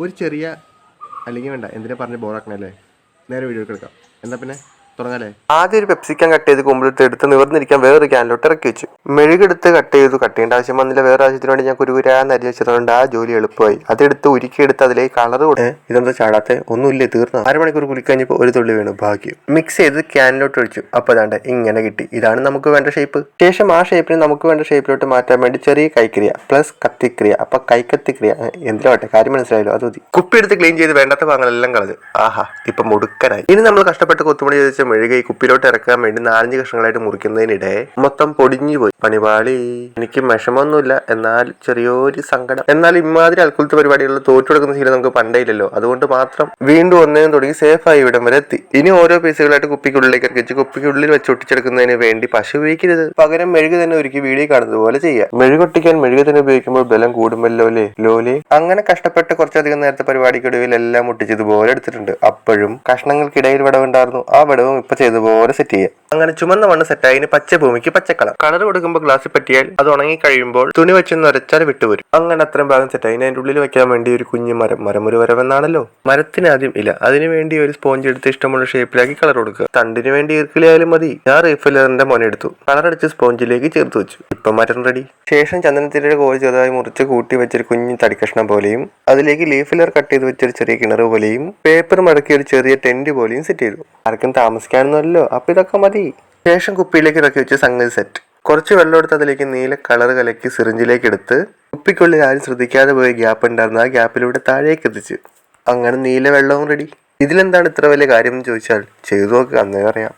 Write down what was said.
ഒരു ചെറിയ അല്ലെങ്കിൽ വേണ്ട എന്തിനാ പറഞ്ഞ് ബോറാക്കണല്ലേ, നേരെ വീഡിയോ എടുക്കാം. എന്നാൽ പിന്നെ തുടങ്ങാല്ലേ. ആദ്യം ഒരു പെപ്സിക്കാൻ കട്ട് ചെയ്ത് കുമ്പിളെടുത്ത് എടുത്ത് നിവർന്നിരിക്കാൻ വേറൊരു ക്യാനിലോട്ട് ഇറക്കി വെച്ചു. മെഴുകെടുത്ത് കട്ട് ചെയ്തു. കട്ട് ചെയ്യേണ്ട ആവശ്യം വന്നില്ല. വേറെ ആവശ്യത്തിന് വേണ്ടി ഞാൻ കുരുകുരാന്ന് അരി വെച്ചതുകൊണ്ട് ആ ജോലി എളുപ്പമായി. അതെടുത്ത് ഉരുക്കിയെടുത്ത് അതിലേക്ക് കളർ ഇതെന്താ ചാടാത്തെ? ഒന്നുമില്ലേ, തീർന്നു. 1/2 മണിക്കൂർ കുളിക്കഴിഞ്ഞപ്പോൾ ഒരു തുള്ളി വീണു, ഭാഗ്യം. മിക്സ് ചെയ്ത് ക്യാനിലോട്ട് ഒഴിച്ചു. അപ്പോൾ അതാണ്ട് ഇങ്ങനെ കിട്ടി. ഇതാണ് നമുക്ക് വേണ്ട ഷേപ്പ്. ശേഷം ആ ഷേപ്പിന് നമുക്ക് വേണ്ട ഷേപ്പിലോട്ട് മാറ്റാൻ വേണ്ടി ചെറിയ കൈക്രിയ പ്ലസ് കത്തിക്രിയ. അപ്പൊ കൈക്കത്തിക്രിയ എന്തിനാവട്ടെ, കാര്യം മനസ്സിലായല്ലോ. അത് മതി. കുപ്പി എടുത്ത് ക്ലീൻ ചെയ്ത് വേണ്ടാത്ത ഭാഗങ്ങളെല്ലാം കളഞ്ഞു. ആഹാ, ഇപ്പൊ മുടുക്കനായി. ഇനി നമ്മൾ കഷ്ടപ്പെട്ട് കൊത്തുപണി ചെയ്ത മെഴുകി കുപ്പിലോട്ട് ഇറക്കാൻ വേണ്ടി 4-5 കഷ്ണങ്ങളായിട്ട് മുറിക്കുന്നതിനിടെ മൊത്തം പൊടിഞ്ഞു പോയി. പണിപാളി. എനിക്ക് വിഷമമൊന്നുമില്ല, എന്നാൽ ചെറിയൊരു സങ്കടം. എന്നാൽ ഇമാതിരി അൽക്കുലത്തെ പരിപാടികളിൽ തോറ്റെടുക്കുന്ന ശീലം നമുക്ക് പണ്ടേ ഇല്ലല്ലോ. അതുകൊണ്ട് മാത്രം വീണ്ടും ഒന്നേം തുടങ്ങി സേഫായി ഇവിടം വരെ എത്തി. ഇനി ഓരോ പീസുകളായിട്ട് കുപ്പിക്കുള്ളിലേക്ക് ഇറക്കിച്ച് കുപ്പിക്കുള്ളിൽ വെച്ച് ഒട്ടിച്ചെടുക്കുന്നതിന് വേണ്ടി പശു ഉപയോഗിക്കരുത്. പകരം മെഴുകി തന്നെ ഒരുക്കി വീഡിയോ കാണുന്നത് പോലെ ചെയ്യാം. മെഴുകൊട്ടിക്കാൻ മെഴുകി തന്നെ ഉപയോഗിക്കുമ്പോൾ ബലം കൂടുമല്ലോ ലോലേ. അങ്ങനെ കഷ്ടപ്പെട്ട് കുറച്ചധികം നേരത്തെ പരിപാടിക്കൊടുവിൽ എല്ലാം ഒട്ടിച്ചതുപോലെ എടുത്തിട്ടുണ്ട്. അപ്പോഴും കഷ്ണങ്ങൾക്കിടയിൽ വിടവുണ്ടായിരുന്നു. ആ വിടവും ഇപ്പൊ ചെയ്തപോലെ സെറ്റ് ചെയ്യാം. അങ്ങനെ ചുമന്ന മണ്ണ് സെറ്റായി പച്ച ഭൂമിക്ക് പച്ചക്കളർ. കളർ കൊടുക്കുമ്പോൾ ഗ്ലാസ്സിൽ പറ്റിയാൽ അത് ഉണങ്ങി കഴിയുമ്പോൾ തുണി വെച്ചൊന്ന് ഉരച്ചാൽ വിട്ടുവരും. അങ്ങനെ അത്രയും ഭാഗം സെറ്റായി. അതിന്റെ ഉള്ളിൽ വെക്കാൻ വേണ്ടി ഒരു കുഞ്ഞു മരം ഒരു വരവെന്നാണല്ലോ. മരത്തിന് ആദ്യം ഇല, അതിനുവേണ്ടി ഒരു സ്പോഞ്ച് എടുത്ത് ഇഷ്ടമുള്ള ഷേപ്പിലാക്കി കളർ കൊടുക്കുക. തണ്ടിന് വേണ്ടി ഈർക്കിലായാലും മതി. ഞാൻ റീഫില്ലറിന്റെ മോനെടുത്തു. കളർ അടിച്ച് സ്പോഞ്ചിലേക്ക് ചേർത്ത് വെച്ചു. ഇപ്പൊ മരം റെഡി. ശേഷം ചന്ദനത്തിൻ്റെ കോഴി ചെറുതായി മുറിച്ച് കൂട്ടി വെച്ചൊരു കുഞ്ഞു തടിക്കഷ്ണം പോലെയും അതിലേക്ക് ലീഫിലർ കട്ട് ചെയ്ത് വെച്ചൊരു ചെറിയ കിണർ പോലെയും പേപ്പർ മടക്കി ഒരു ചെറിയ ടെന്റ് പോലെയും സെറ്റ് ചെയ്തു. ആർക്കും താമസിക്കാനൊന്നുമല്ലോ, അപ്പൊ ഇതൊക്കെ മതി. ശേഷം കുപ്പിയിലേക്ക് ഇറക്കി വെച്ച് സംഗതി സെറ്റ്. കുറച്ച് വെള്ളം എടുത്ത് അതിലേക്ക് നീല കളർ കലക്കി സിറിഞ്ചിലേക്ക് എടുത്ത് കുപ്പിക്കുള്ളിൽ ആരും ശ്രദ്ധിക്കാതെ പോയ ഗ്യാപ്പ് ഉണ്ടായിരുന്നു. ആ ഗ്യാപ്പിലൂടെ താഴേക്ക് എത്തിച്ചു. അങ്ങനെ നീല വെള്ളവും റെഡി. ഇതിലെന്താണ് ഇത്ര വലിയ കാര്യം എന്ന് ചോദിച്ചാൽ ചെയ്തു നോക്കുക, അന്നേ അറിയാം.